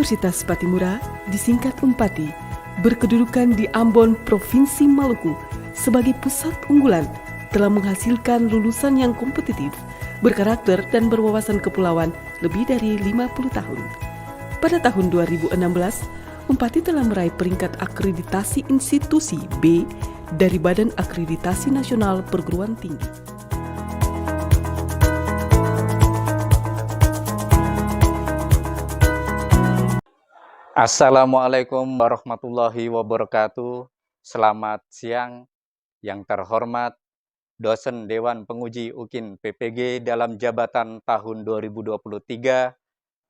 Universitas Patimura, disingkat Unpati, berkedudukan di Ambon, Provinsi Maluku, sebagai pusat unggulan, telah menghasilkan lulusan yang kompetitif, berkarakter dan berwawasan kepulauan lebih dari 50 tahun. Pada tahun 2016, Unpati telah meraih peringkat akreditasi institusi B dari Badan Akreditasi Nasional Perguruan Tinggi. Assalamualaikum warahmatullahi wabarakatuh. Selamat siang yang terhormat dosen Dewan Penguji UKIN PPG dalam jabatan tahun 2023.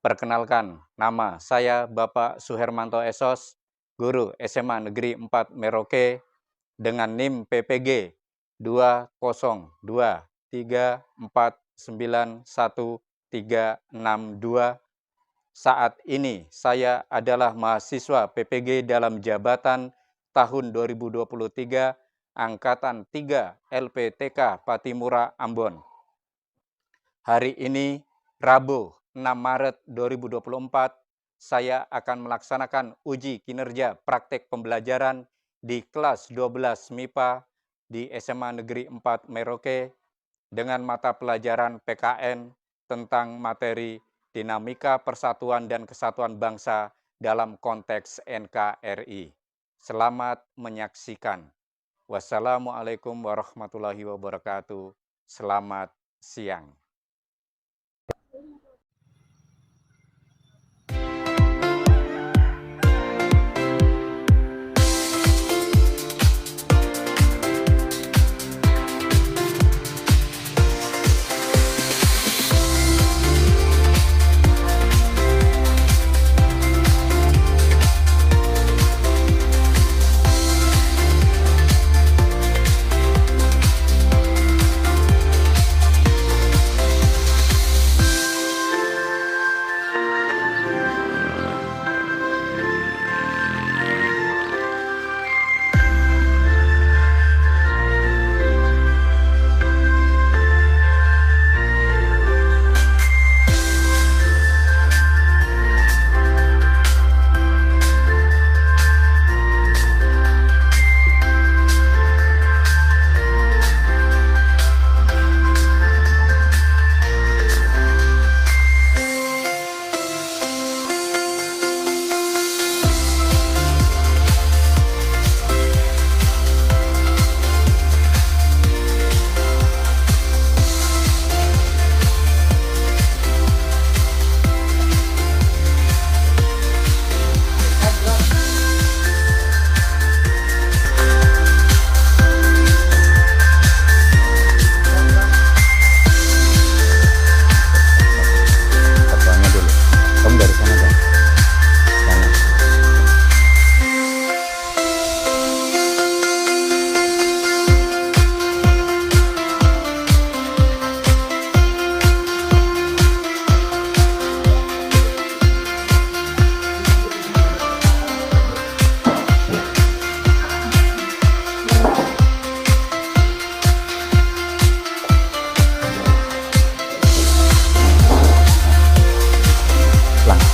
Perkenalkan, nama saya Bapak Suhermanto Esos, guru SMA Negeri 4 Merauke dengan NIM PPG 202349132. Saat ini saya adalah mahasiswa PPG dalam jabatan tahun 2023 Angkatan 3 LPTK Patimura Ambon. Hari ini Rabu 6 Maret 2024 saya akan melaksanakan uji kinerja praktek pembelajaran di kelas 12 MIPA di SMA Negeri 4 Merauke dengan mata pelajaran PKN tentang materi dinamika persatuan dan kesatuan bangsa dalam konteks NKRI. Selamat menyaksikan. Wassalamualaikum warahmatullahi wabarakatuh. Selamat siang.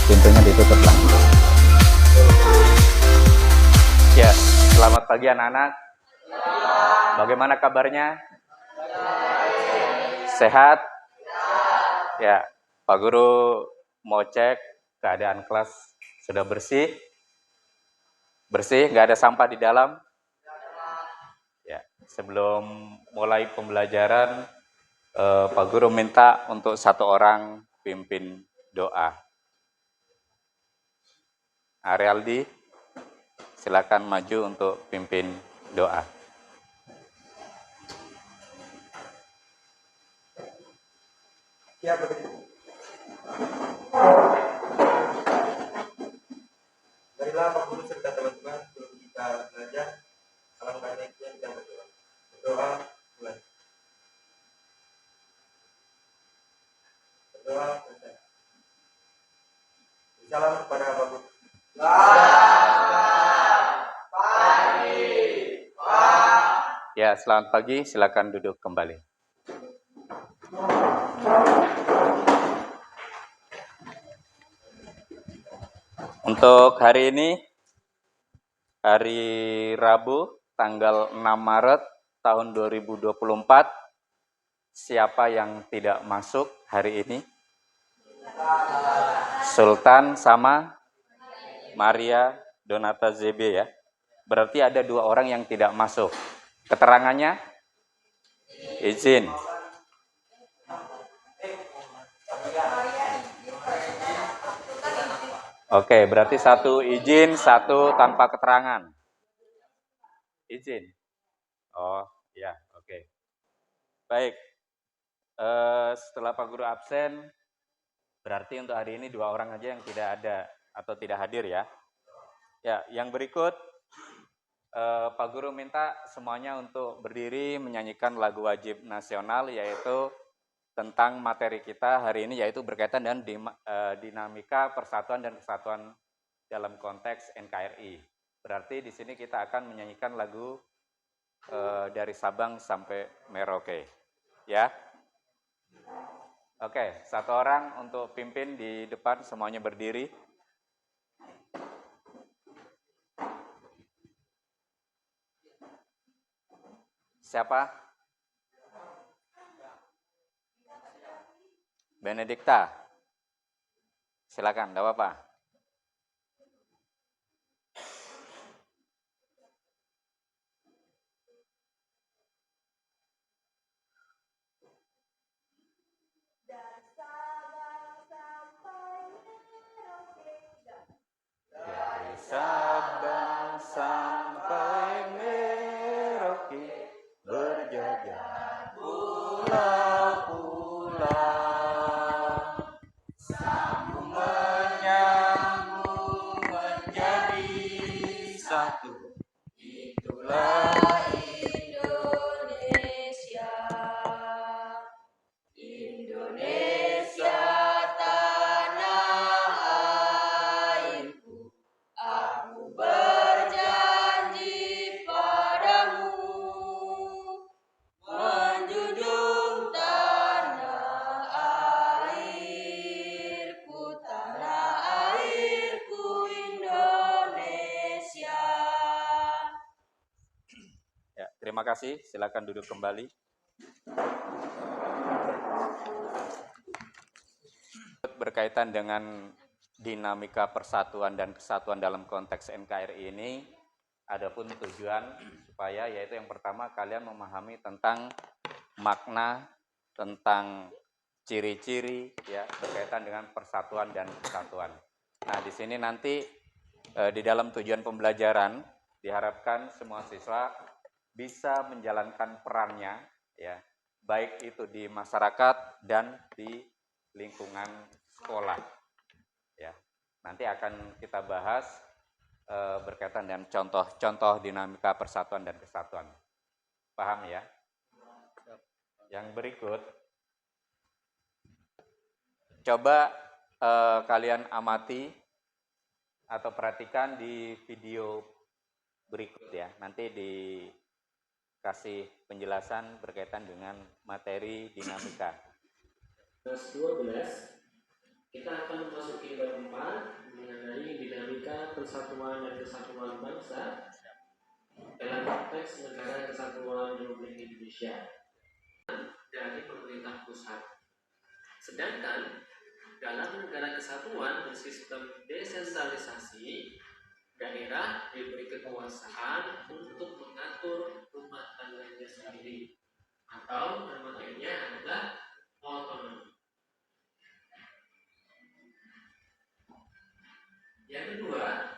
Pintunya ditutup lang. Ya, selamat pagi anak-anak. Bagaimana kabarnya? Sehat? Ya, Pak Guru mau cek keadaan kelas sudah bersih? Bersih, nggak ada sampah di dalam? Ya, sebelum mulai pembelajaran, Pak Guru minta untuk satu orang pimpin doa. Arialdi, silakan maju untuk pimpin doa. Siap. Marilah Pak Guru serta teman-teman sebelum kita belajar, alangkah baiknya kita berdoa. Berdoa mulai. Berdoa selesai. Salam kepada Pak Guru. Ya, selamat pagi. Silakan duduk kembali. Untuk hari ini, hari Rabu, tanggal 6 Maret tahun 2024, siapa yang tidak masuk hari ini? Sultan sama Maria Donata ZB ya. Berarti ada 2 orang yang tidak masuk. Keterangannya? Izin. Oke, berarti 1 izin, 1 tanpa keterangan. Izin. Oh, ya, oke. Baik. Setelah Pak Guru absen, berarti untuk hari ini 2 orang aja yang tidak ada atau tidak hadir ya. Ya, yang berikut Pak Guru minta semuanya untuk berdiri menyanyikan lagu wajib nasional, yaitu tentang materi kita hari ini, yaitu berkaitan dengan dinamika persatuan dan kesatuan dalam konteks NKRI. Berarti di sini kita akan menyanyikan lagu dari Sabang sampai Merauke, ya. Oke, 1 orang untuk pimpin di depan, semuanya berdiri. Siapa? Benedikta. Silakan, enggak apa-apa. Dari Sabang sampai Merauke, berjajar pulau-pulau, sambung menyambung menjadi satu. Itulah Indonesia. Indonesia tanah airku, aku berjanji padamu menjunjung tanah airku Indonesia. Ya, terima kasih. Silakan duduk kembali. Berkaitan dengan dinamika persatuan dan kesatuan dalam konteks NKRI ini, adapun tujuan supaya yaitu yang pertama kalian memahami tentang makna, tentang ciri-ciri ya berkaitan dengan persatuan dan kesatuan. Nah, di sini nanti di dalam tujuan pembelajaran diharapkan semua siswa bisa menjalankan perannya ya, baik itu di masyarakat dan di lingkungan sekolah. Ya, nanti akan kita bahas berkaitan dengan contoh-contoh dinamika persatuan dan kesatuan. Paham ya? Yang berikut, coba kalian amati atau perhatikan di video berikut ya. Nanti dikasih penjelasan berkaitan dengan materi dinamika. 12, kita akan memasuki bab 4 mengenai dinamika persatuan dan kesatuan bangsa dalam konteks negara kesatuan Republik Indonesia dari pemerintah pusat. Sedangkan dalam negara kesatuan bersistem desentralisasi, daerah diberi kekuasaan untuk mengatur rumah tangganya sendiri, atau nama lainnya adalah otonomi. Yang kedua,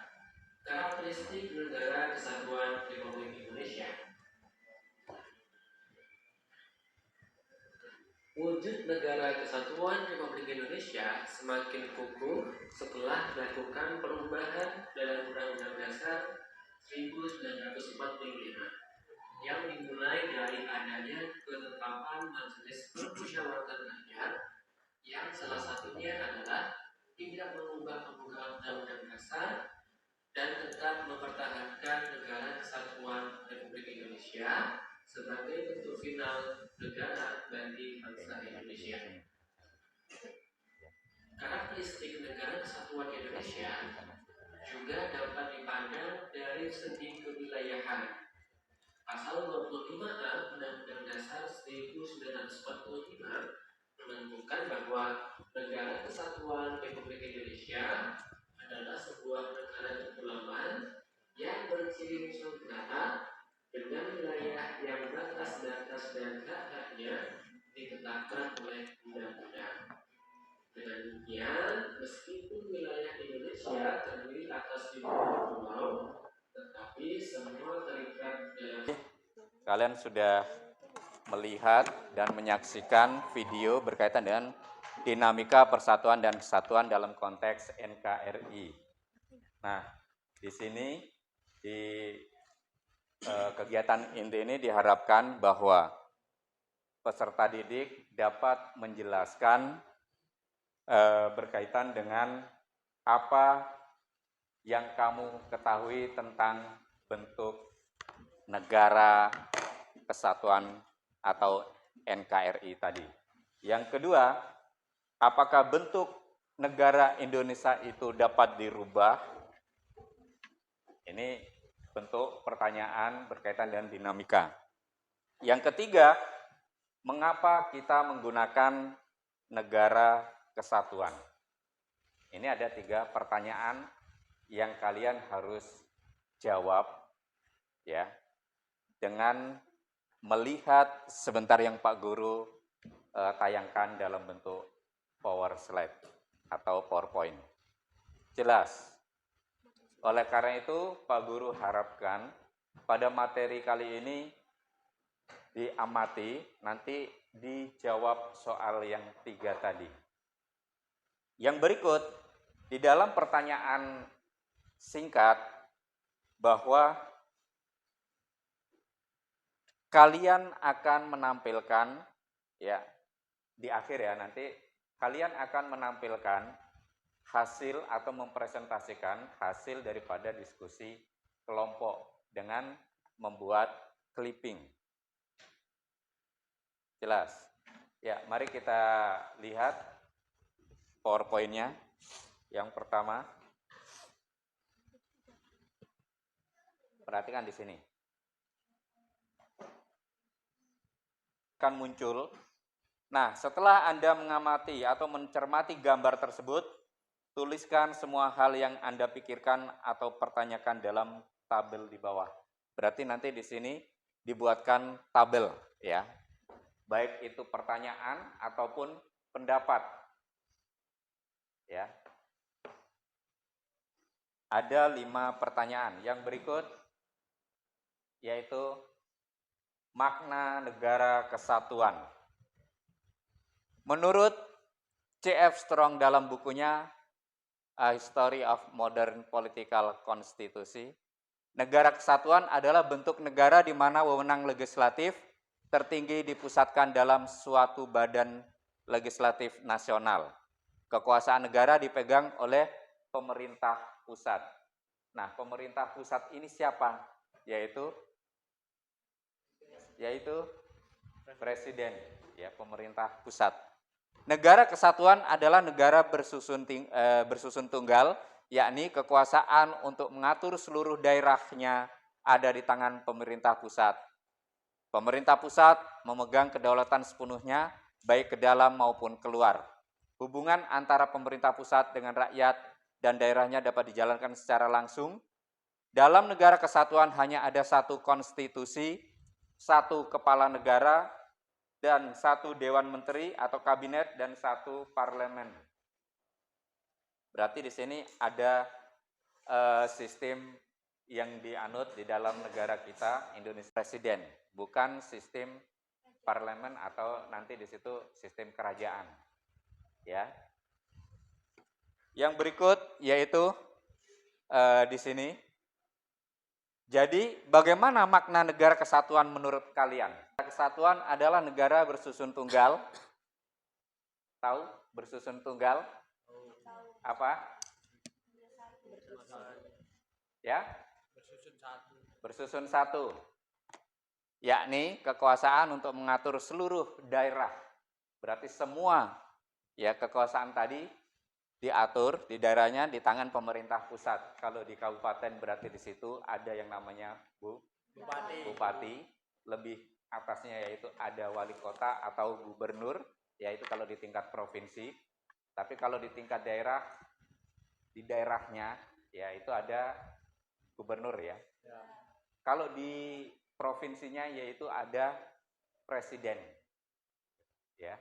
karakteristik negara kesatuan Republik Indonesia. Wujud negara kesatuan Republik Indonesia semakin kukuh setelah dilakukan perubahan dalam Undang-Undang Dasar 1945 yang dimulai dari adanya ketetapan Majelis Permusyawaratan Rakyat yang salah satunya adalah tidak mengubah pembukaan Undang-Undang Dasar dan tetap mempertahankan negara kesatuan Republik Indonesia sebagai bentuk final negara bagi bangsa Indonesia. Karakteristik negara kesatuan Indonesia 5A Undang-Undang Dasar 1945 menentukan bahwa Negara Kesatuan Republik Indonesia adalah sebuah negara kepulauan yang berciri nusantara dengan wilayah yang batas-batas dan hak-haknya ditetapkan oleh undang-undang. Dengan demikian, meskipun wilayah Indonesia terdiri atas 50 pulau, tetapi semua terikat dalam. Kalian sudah melihat dan menyaksikan video berkaitan dengan dinamika persatuan dan kesatuan dalam konteks NKRI. Nah, di sini di kegiatan inti ini diharapkan bahwa peserta didik dapat menjelaskan berkaitan dengan apa yang kamu ketahui tentang bentuk negara kesatuan atau NKRI tadi. Yang kedua, apakah bentuk negara Indonesia itu dapat dirubah? Ini bentuk pertanyaan berkaitan dengan dinamika. Yang ketiga, mengapa kita menggunakan negara kesatuan? Ini ada 3 pertanyaan yang kalian harus jawab ya dengan melihat sebentar yang Pak Guru tayangkan dalam bentuk power slide atau PowerPoint. Jelas. Oleh karena itu, Pak Guru harapkan pada materi kali ini diamati, nanti dijawab soal yang 3 tadi. Yang berikut, di dalam pertanyaan singkat, bahwa kalian akan menampilkan, ya di akhir ya nanti, kalian akan menampilkan hasil atau mempresentasikan hasil daripada diskusi kelompok dengan membuat clipping. Jelas? Ya, mari kita lihat PowerPoint-nya. Yang pertama, perhatikan di sini. Akan muncul. Nah, setelah Anda mengamati atau mencermati gambar tersebut, tuliskan semua hal yang Anda pikirkan atau pertanyakan dalam tabel di bawah. Berarti nanti di sini dibuatkan tabel, ya. Baik itu pertanyaan ataupun pendapat. Ya. Ada 5 pertanyaan. Yang berikut yaitu makna negara kesatuan. Menurut C.F. Strong dalam bukunya A History of Modern Political Constitution, negara kesatuan adalah bentuk negara di mana wewenang legislatif tertinggi dipusatkan dalam suatu badan legislatif nasional. Kekuasaan negara dipegang oleh pemerintah pusat. Nah, pemerintah pusat ini siapa? Yaitu presiden, ya, pemerintah pusat. Negara kesatuan adalah negara bersusun tunggal, yakni kekuasaan untuk mengatur seluruh daerahnya ada di tangan pemerintah pusat. Pemerintah pusat memegang kedaulatan sepenuhnya, baik ke dalam maupun keluar. Hubungan antara pemerintah pusat dengan rakyat dan daerahnya dapat dijalankan secara langsung. Dalam negara kesatuan hanya ada 1 konstitusi, 1 kepala negara, dan 1 dewan menteri atau kabinet, dan 1 parlemen. Berarti di sini ada sistem yang dianut di dalam negara kita, Indonesia, presiden, bukan sistem parlemen atau nanti di situ sistem kerajaan. Ya. Yang berikut yaitu di sini. Jadi, bagaimana makna negara kesatuan menurut kalian? Kesatuan adalah negara bersusun tunggal. Tahu bersusun tunggal? Apa? Ya? Bersusun satu. Yakni kekuasaan untuk mengatur seluruh daerah. Berarti semua ya kekuasaan tadi diatur di daerahnya di tangan pemerintah pusat. Kalau di kabupaten berarti di situ ada yang namanya bupati. lebih atasnya yaitu ada wali kota atau gubernur, yaitu kalau di tingkat provinsi. Tapi kalau di tingkat daerah, di daerahnya ya itu ada gubernur ya. Kalau di provinsinya yaitu ada presiden. Ya.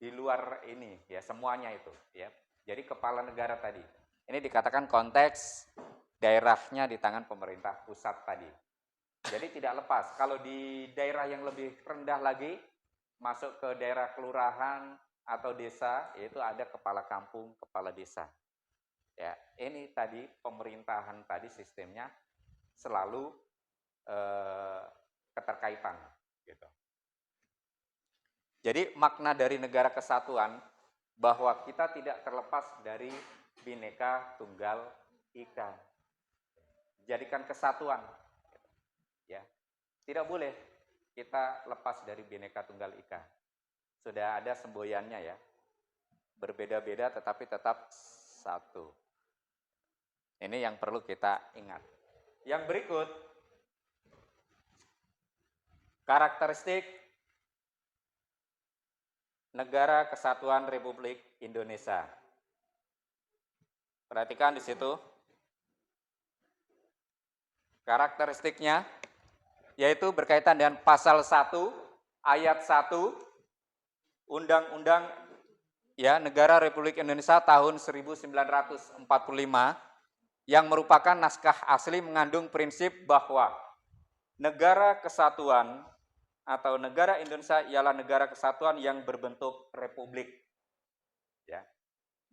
Di luar ini ya semuanya itu ya. Jadi kepala negara tadi. Ini dikatakan konteks daerahnya di tangan pemerintah pusat tadi. Jadi tidak lepas. Kalau di daerah yang lebih rendah lagi, masuk ke daerah kelurahan atau desa, yaitu ada kepala kampung, kepala desa. Ya, ini tadi pemerintahan tadi sistemnya selalu keterkaitan. Gitu. Jadi makna dari negara kesatuan bahwa kita tidak terlepas dari Bhinneka Tunggal Ika. Jadikan kesatuan. Ya, tidak boleh kita lepas dari Bhinneka Tunggal Ika. Sudah ada semboyannya ya, berbeda-beda tetapi tetap satu. Ini yang perlu kita ingat. Yang berikut, karakteristik Negara Kesatuan Republik Indonesia. Perhatikan di situ. Karakteristiknya yaitu berkaitan dengan pasal 1 ayat 1 Undang-Undang ya Negara Republik Indonesia tahun 1945 yang merupakan naskah asli mengandung prinsip bahwa negara kesatuan atau negara Indonesia ialah negara kesatuan yang berbentuk republik. Ya.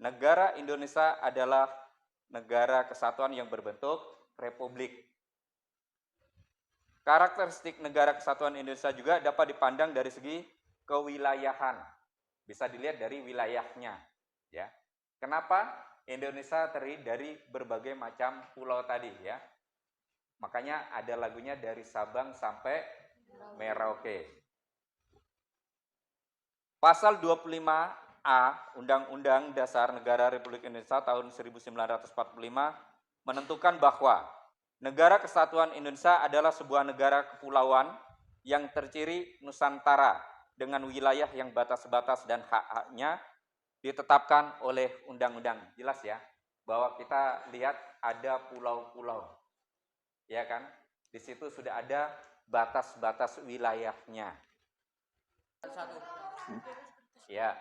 Negara Indonesia adalah negara kesatuan yang berbentuk republik. Karakteristik negara kesatuan Indonesia juga dapat dipandang dari segi kewilayahan. Bisa dilihat dari wilayahnya. Ya. Kenapa? Indonesia terdiri dari berbagai macam pulau tadi ya. Makanya ada lagunya dari Sabang sampai Merauke. Pasal 25A Undang-Undang Dasar Negara Republik Indonesia tahun 1945 menentukan bahwa Negara Kesatuan Indonesia adalah sebuah negara kepulauan yang terciri Nusantara dengan wilayah yang batas-batas dan hak-haknya ditetapkan oleh undang-undang. Jelas ya, bahwa kita lihat ada pulau-pulau. Ya kan? Di situ sudah ada batas-batas wilayahnya. Ya.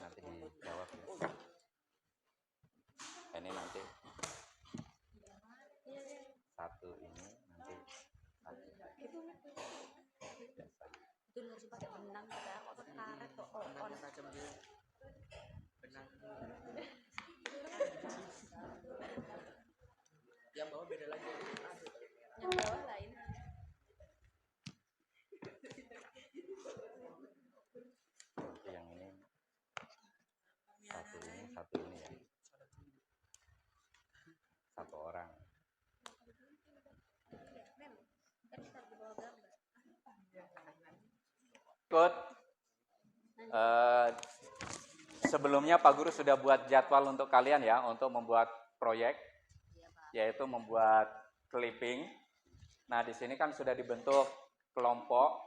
Nanti dijawab ya. Ini nanti satu ini nanti satu. Itu harus pakai benang kita kok karet kok on benang yang bawah beda lagi yang bawah lain yang ini satu ini ya satu orang. Ikut sebelumnya Pak Guru sudah buat jadwal untuk kalian ya untuk membuat proyek, yaitu membuat clipping. Nah di sini kan sudah dibentuk kelompok,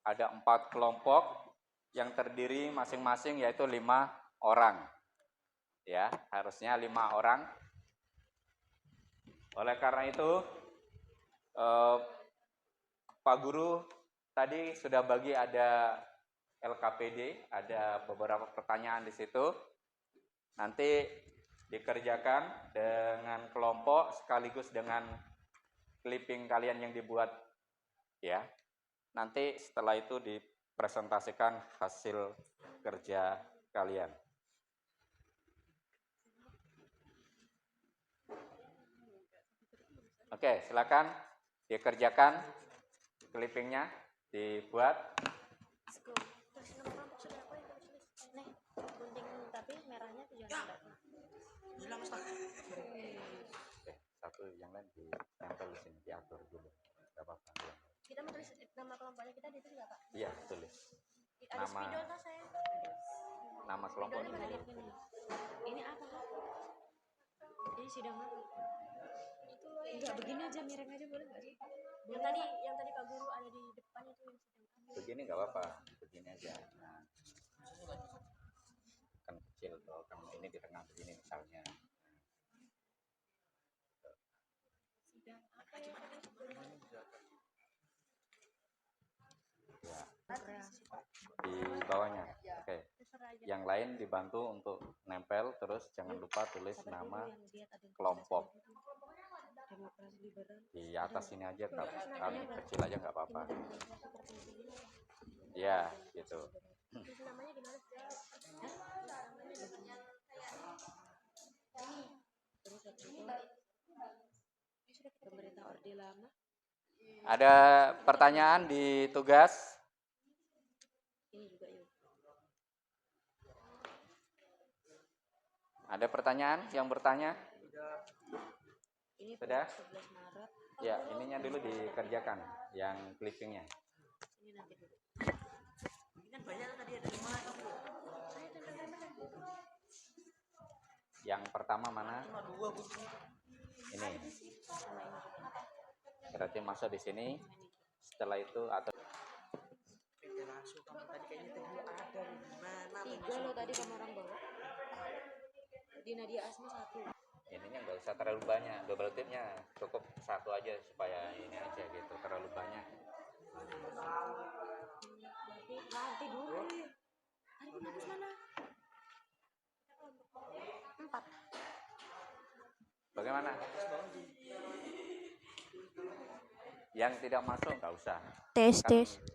ada 4 kelompok yang terdiri masing-masing yaitu 5 orang. Ya harusnya 5 orang. Oleh karena itu Pak Guru tadi sudah bagi ada LKPD, ada beberapa pertanyaan di situ. Nanti dikerjakan dengan kelompok sekaligus dengan clipping kalian yang dibuat ya. Nanti setelah itu dipresentasikan hasil kerja kalian. Oke, silakan dikerjakan clippingnya, dibuat. terus nomor kelompok sudah apa yang tulis nih gunting tapi merahnya tuh jangan hilang Satu yang lain ditempel di sini, diatur dulu. Gak apa-apa. kita mau tulis nama kelompoknya kita di sini nggak Pak? Iya, tulis. Ada spidol tak saya? Nama kelompoknya Spidolnya mana ini apa? Ini sidang apa? Itu Enggak, begini aja, miring aja boleh nggak sih? Yang tadi Pak Guru ada di depan itu yang sedang ambil. Begini nggak apa-apa, begini aja. Nah, kan kecil tuh, kan ini di tengah begini misalnya. Sedang apa ya tadi? Ya, di bawahnya. Oke. Terserah aja. Yang lain dibantu untuk nempel, terus jangan lupa tulis nama kelompok Demokrasi liberal. di atas ini aja, kan kecil aja nggak apa-apa. Ya, gitu. Terus namanya gimana? Terus itu pemerintah Orde Lama. Ada pertanyaan di tugas? Ini juga yuk. Ada pertanyaan yang bertanya? Ini Sudah? 11 Maret. Ya, ininya dulu dikerjakan, yang clippingnya. Ini nanti dulu. Ini kan banyak tadi ada 5 itu. Yang pertama mana? Cuma 2 Bu. Ini. Berarti masuk di sini. Setelah itu atau Langsung kamu tadi kayaknya tadi ada di mana? 3 lo tadi kamu orang bawa. Di Nadia Asma 1. ininya nggak usah terlalu banyak, double tipnya cukup 1 aja supaya ini aja gitu, terlalu banyak. Nanti dulu. Hari bagus mana? 4. Bagaimana? Yang tidak masuk nggak usah. Tes.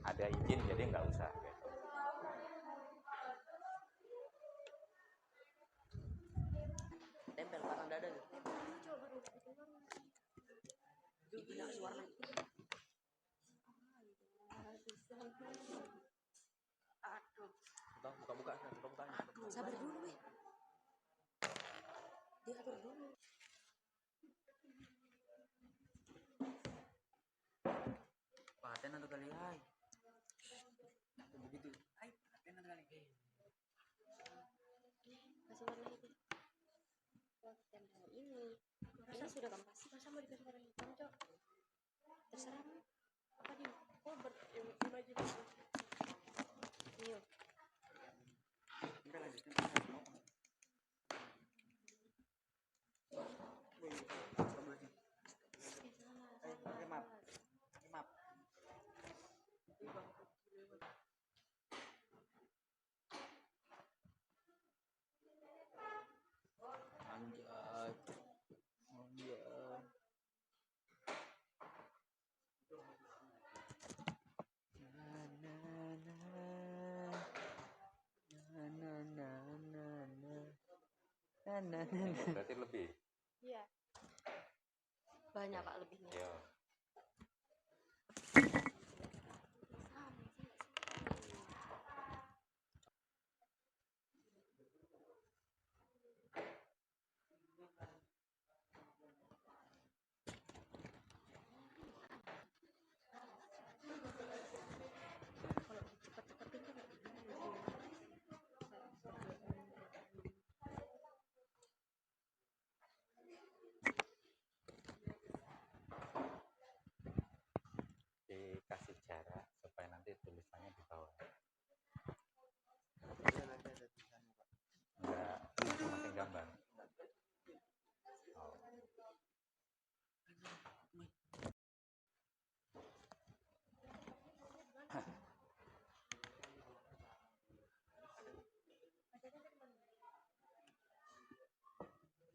Ada izin jadi nggak usah. Gitu. Tempel belakang dada gitu. Gila suaranya. Aduh. Buka-buka. Sabar dulu, weh. Dia atur dulu. Paten atau kali hai. Begitu. Hai, paten atau kali. Kasih warna itu. Dan ini. Ini sudah kamu kasih. Masa mau dikasih warna hitam, Cok? Terserah. Apa di? Oh, berimajinasi. Yuk. Kita lanjutin. Berarti lebih. Iya. Banyak Kak lebihnya. Ya. Dikasih jarak supaya nanti tulisannya di bawah. Enggak, masing gambar. Oh.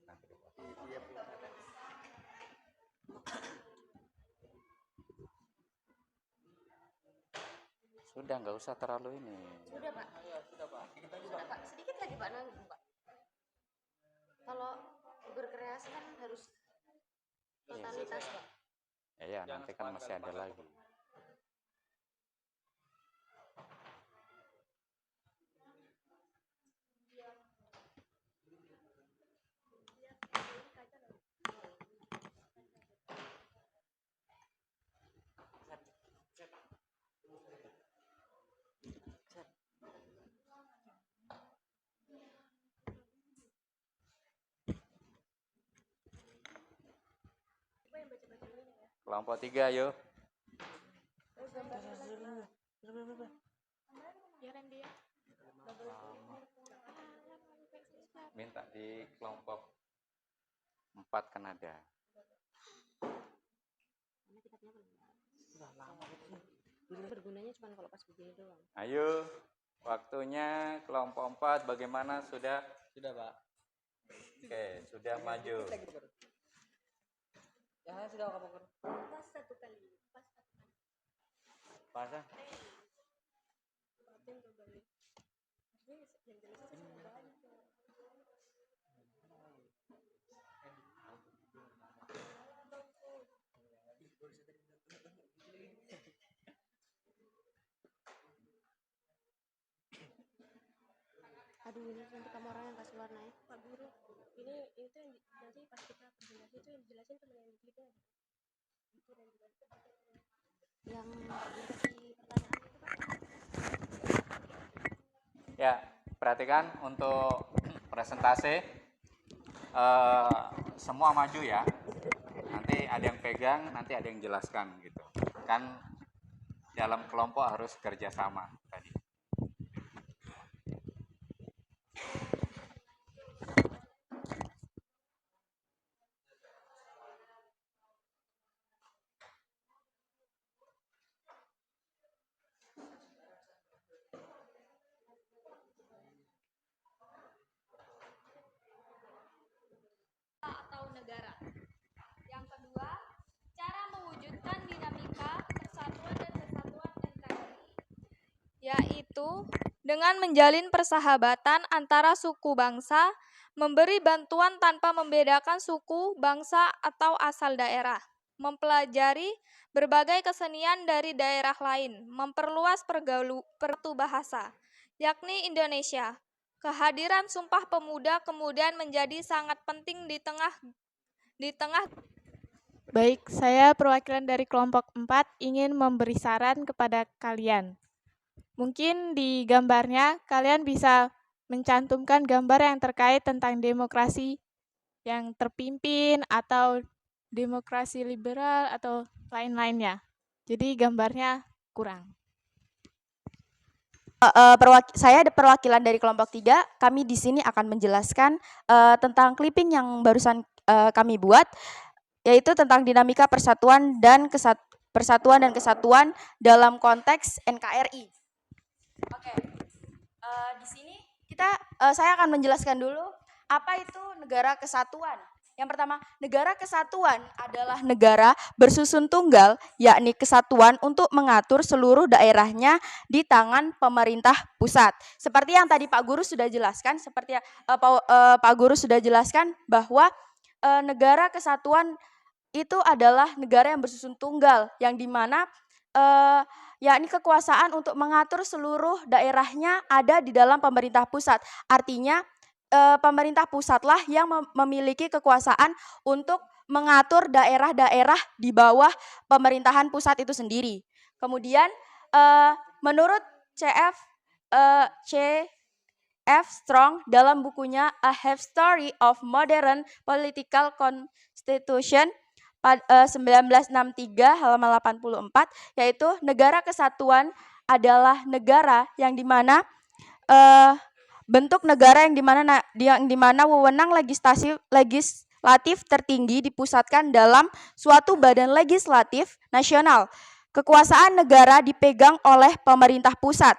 Nanti sudah nggak usah terlalu ini. Sudah, Pak. Sudah, Pak. Sedikit lagi, Pak, nanggung, Pak. Kalau berkreasi kan harus totalitas, Pak. Ya, nanti kan masih ada lagi. Kelompok 3 yuk. Minta di kelompok 4 kan ada. Bergunanya cuma kalau pas begini doang. Ayo, waktunya kelompok 4 bagaimana sudah? Sudah, Pak. Oke, sudah maju. Ya, sudah Kak Guru. Pas satu kali. Pas ah? Aduh, ini nanti kamu orang yang kasih warna ya. Pak Guru, ini itu yang nanti pas kita presentasi itu yang dijelasin teman yang di gitu. Itu dan juga yang kasih pertanyaan itu Pak. Ya, perhatikan untuk presentasi semua maju ya. Nanti ada yang pegang, nanti ada yang jelaskan gitu. Kan dalam kelompok harus kerjasama tadi. Atau negara. Yang kedua, cara mewujudkan dinamika persatuan dan kesatuan NKRI, yaitu dengan menjalin persahabatan antara suku bangsa, memberi bantuan tanpa membedakan suku, bangsa, atau asal daerah, mempelajari berbagai kesenian dari daerah lain, memperluas pertu bahasa, yakni Indonesia. Kehadiran Sumpah Pemuda kemudian menjadi sangat penting di tengah. Baik, saya perwakilan dari kelompok 4 ingin memberi saran kepada kalian. Mungkin di gambarnya kalian bisa mencantumkan gambar yang terkait tentang demokrasi yang terpimpin atau demokrasi liberal atau lain-lainnya. Jadi gambarnya kurang. Saya ada perwakilan dari kelompok 3. Kami di sini akan menjelaskan tentang clipping yang barusan kami buat, yaitu tentang dinamika persatuan dan kesatuan dalam konteks NKRI. Oke, di sini saya akan menjelaskan dulu apa itu negara kesatuan. Yang pertama, negara kesatuan adalah negara bersusun tunggal, yakni kesatuan untuk mengatur seluruh daerahnya di tangan pemerintah pusat. Seperti yang tadi Pak Guru sudah jelaskan, Pak Guru sudah jelaskan bahwa negara kesatuan itu adalah negara yang bersusun tunggal, yang dimana yakni kekuasaan untuk mengatur seluruh daerahnya ada di dalam pemerintah pusat. Artinya pemerintah pusatlah yang memiliki kekuasaan untuk mengatur daerah-daerah di bawah pemerintahan pusat itu sendiri. Kemudian menurut C.F. Strong dalam bukunya A Half Story of Modern Political Constitution 1963 halaman 84, yaitu negara kesatuan adalah negara yang dimana bentuk negara yang dimana wewenang legislatif tertinggi dipusatkan dalam suatu badan legislatif nasional. Kekuasaan negara dipegang oleh pemerintah pusat.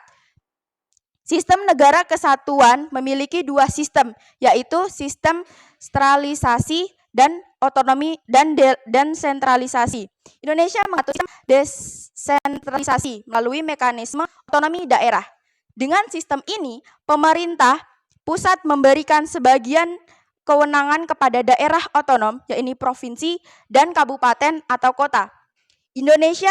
Sistem negara kesatuan memiliki dua sistem, yaitu sistem sentralisasi dan otonomi dan sentralisasi. Indonesia mengatur sistem desentralisasi melalui mekanisme otonomi daerah. Dengan sistem ini, pemerintah pusat memberikan sebagian kewenangan kepada daerah otonom, yaitu provinsi dan kabupaten atau kota. Indonesia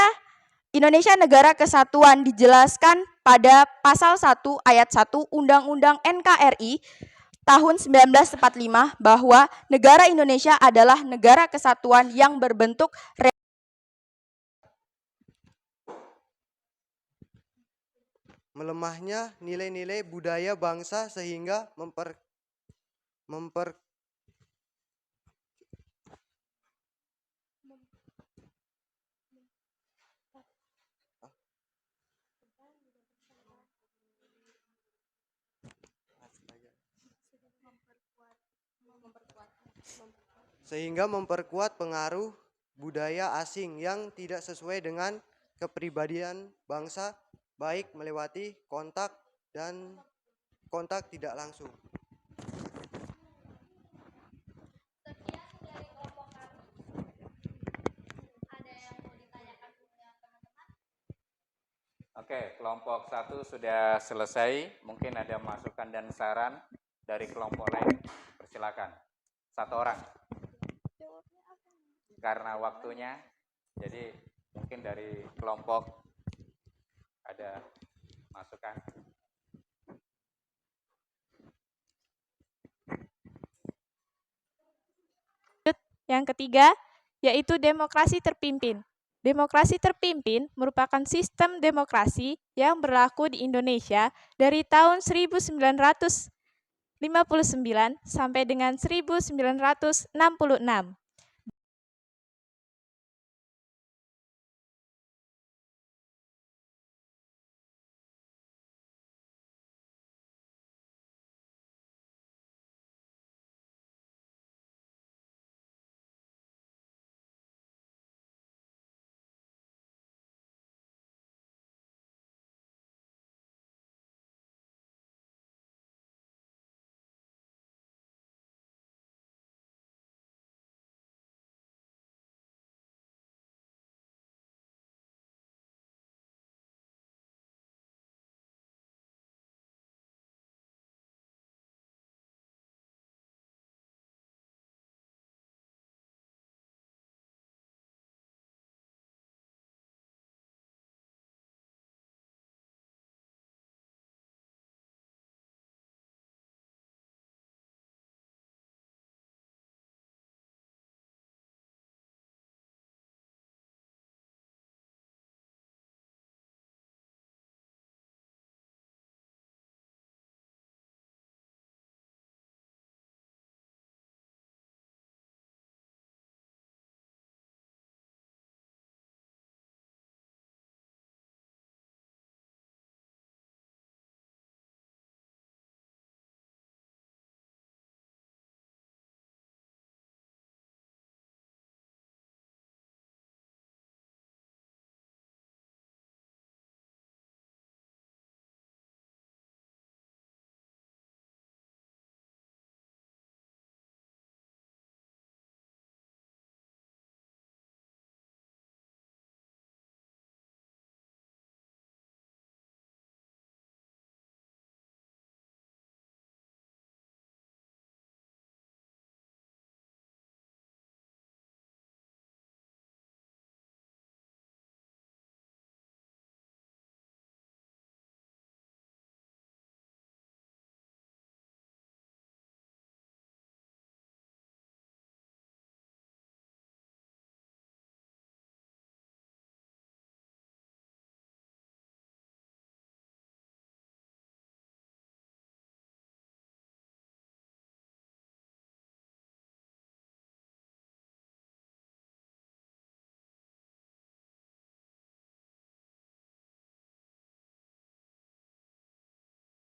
negara kesatuan dijelaskan pada pasal 1 ayat 1 Undang-Undang NKRI tahun 1945 bahwa negara Indonesia adalah negara kesatuan yang berbentuk melemahnya nilai-nilai budaya bangsa sehingga sehingga memperkuat pengaruh budaya asing yang tidak sesuai dengan kepribadian bangsa, baik melewati kontak dan kontak tidak langsung. Sekian dari kelompok kami. Ada yang mau ditanyakan punya teman-teman? Oke, kelompok 1 sudah selesai. Mungkin ada masukan dan saran dari kelompok lain. Persilakan. 1 orang. Karena waktunya, jadi mungkin dari kelompok ada masukan. Yang ketiga, yaitu demokrasi terpimpin. Demokrasi terpimpin merupakan sistem demokrasi yang berlaku di Indonesia dari tahun 1959 sampai dengan 1966.